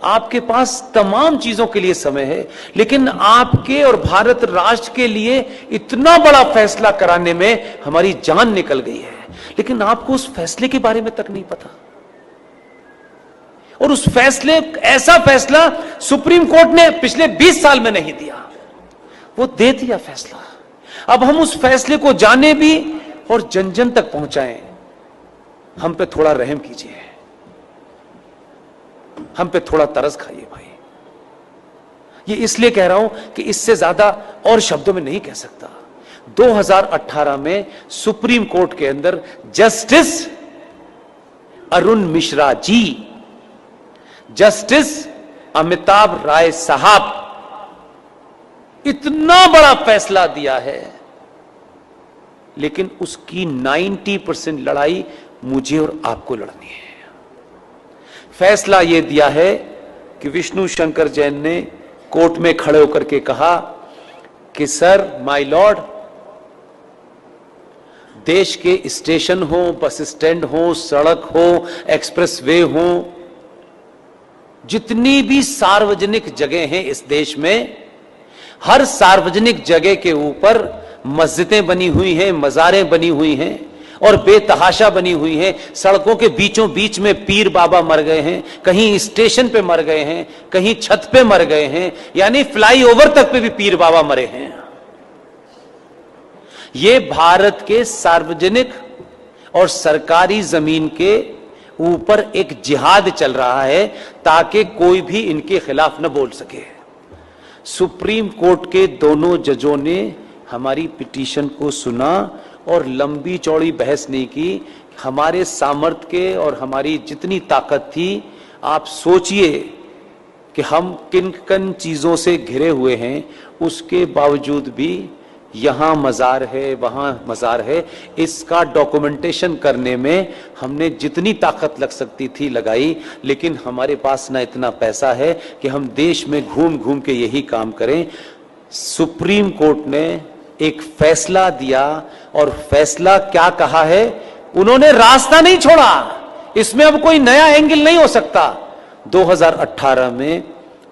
आपके पास तमाम चीजों के लिए समय है, लेकिन आपके और भारत राष्ट्र के लिए इतना बड़ा फैसला कराने में हमारी जान निकल गई है, लेकिन आपको उस फैसले के बारे में तक नहीं पता। और उस फैसले, ऐसा फैसला सुप्रीम कोर्ट ने पिछले 20 साल में नहीं दिया, वो दे दिया फैसला। अब हम उस फैसले को जाने भी और जन जन तक पहुंचाएं। हम पे थोड़ा रहम कीजिए, हम पे थोड़ा तरस खाइए भाई। ये इसलिए कह रहा हूं कि इससे ज्यादा और शब्दों में नहीं कह सकता। 2018 में सुप्रीम कोर्ट के अंदर जस्टिस अरुण मिश्रा जी, जस्टिस अमिताभ राय साहब इतना बड़ा फैसला दिया है, लेकिन उसकी 90% लड़ाई मुझे और आपको लड़नी है। फैसला यह दिया है कि विष्णु शंकर जैन ने कोर्ट में खड़े होकर के कहा कि सर, माय लॉर्ड, देश के स्टेशन हो, बस स्टैंड हो, सड़क हो, एक्सप्रेसवे हो, जितनी भी सार्वजनिक जगह हैं इस देश में, हर सार्वजनिक जगह के ऊपर मस्जिदें बनी हुई हैं, मज़ारें बनी हुई हैं और बेतहाशा बनी हुई हैं। सड़कों के बीचों बीच में पीर बाबा मर गए हैं, कहीं स्टेशन पे मर गए हैं, कहीं छत पे मर गए हैं, यानी फ्लाईओवर तक पे भी पीर बाबा मरे हैं। ये भारत के सार्वजनिक और सरकारी जमीन के ऊपर एक जिहाद चल रहा है ताकि कोई भी इनके खिलाफ न बोल सके। सुप्रीम कोर्ट के दोनों जजों ने हमारी पिटीशन को सुना और लंबी चौड़ी बहस नहीं की। हमारे सामर्थ्य के और हमारी जितनी ताकत थी, आप सोचिए कि हम किन किन चीजों से घिरे हुए हैं, उसके बावजूद भी यहां मजार है, वहां मजार है, इसका डॉक्यूमेंटेशन करने में हमने जितनी ताकत लग सकती थी लगाई, लेकिन हमारे पास ना इतना पैसा है कि हम देश में घूम घूम के यही काम करें। सुप्रीम कोर्ट ने एक फैसला दिया और फैसला क्या कहा है, उन्होंने रास्ता नहीं छोड़ा, इसमें अब कोई नया एंगल नहीं हो सकता। 2018 में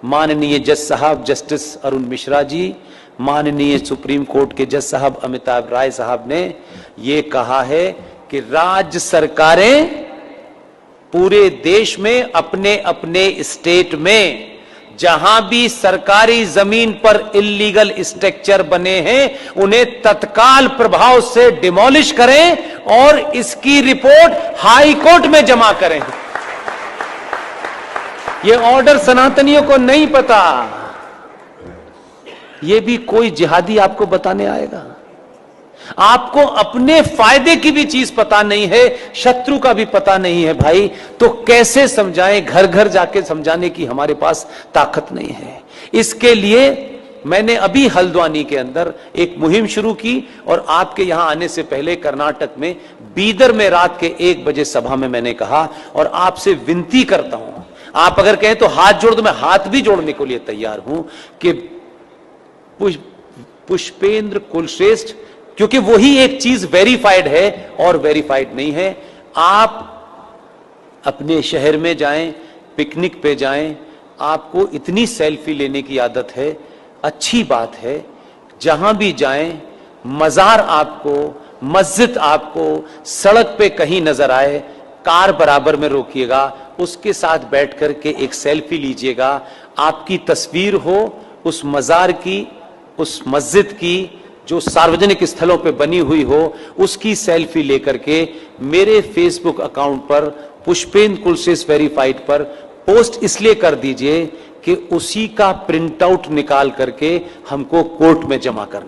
माननीय जज साहब जस्टिस अरुण मिश्रा जी, माननीय सुप्रीम कोर्ट के जज साहब अमिताभ राय साहब ने यह कहा है कि राज्य सरकारें पूरे देश में अपने अपने स्टेट में जहां भी सरकारी जमीन पर इल्लीगल स्ट्रक्चर बने हैं, उन्हें तत्काल प्रभाव से डिमोलिश करें और इसकी रिपोर्ट हाई कोर्ट में जमा करें। यह ऑर्डर सनातनियों को नहीं पता, यह भी कोई जिहादी आपको बताने आएगा। आपको अपने फायदे की भी चीज पता नहीं है, शत्रु का भी पता नहीं है भाई, तो कैसे समझाएं? घर घर जाके समझाने की हमारे पास ताकत नहीं है। इसके लिए मैंने अभी हल्द्वानी के अंदर एक मुहिम शुरू की और आपके यहां आने से पहले कर्नाटक में बीदर में रात के 1 बजे सभा में मैंने कहा, और आपसे विनती करता हूं, आप अगर कहें तो हाथ जोड़ दो, मैं हाथ भी जोड़ने के लिए तैयार हूं कि पुष्पेंद्र कुलश्रेष्ठ, क्योंकि वही एक चीज वेरीफाइड है और वेरीफाइड नहीं है। आप अपने शहर में जाएं, पिकनिक पे जाएं, आपको इतनी सेल्फी लेने की आदत है, अच्छी बात है। जहां भी जाएं, मजार आपको, मस्जिद आपको सड़क पे कहीं नजर आए, कार बराबर में रोकिएगा, उसके साथ बैठ करके एक सेल्फी लीजिएगा। आपकी तस्वीर हो उस मजार की, उस मस्जिद की जो सार्वजनिक स्थलों पे बनी हुई हो, उसकी सेल्फी लेकर के मेरे फेसबुक अकाउंट पर पुष्पेंद्र कुलश्रेष्ठ वेरीफाइड पर पोस्ट इसलिए कर दीजिए कि उसी का प्रिंट आउट निकाल करके हमको कोर्ट में जमा करना।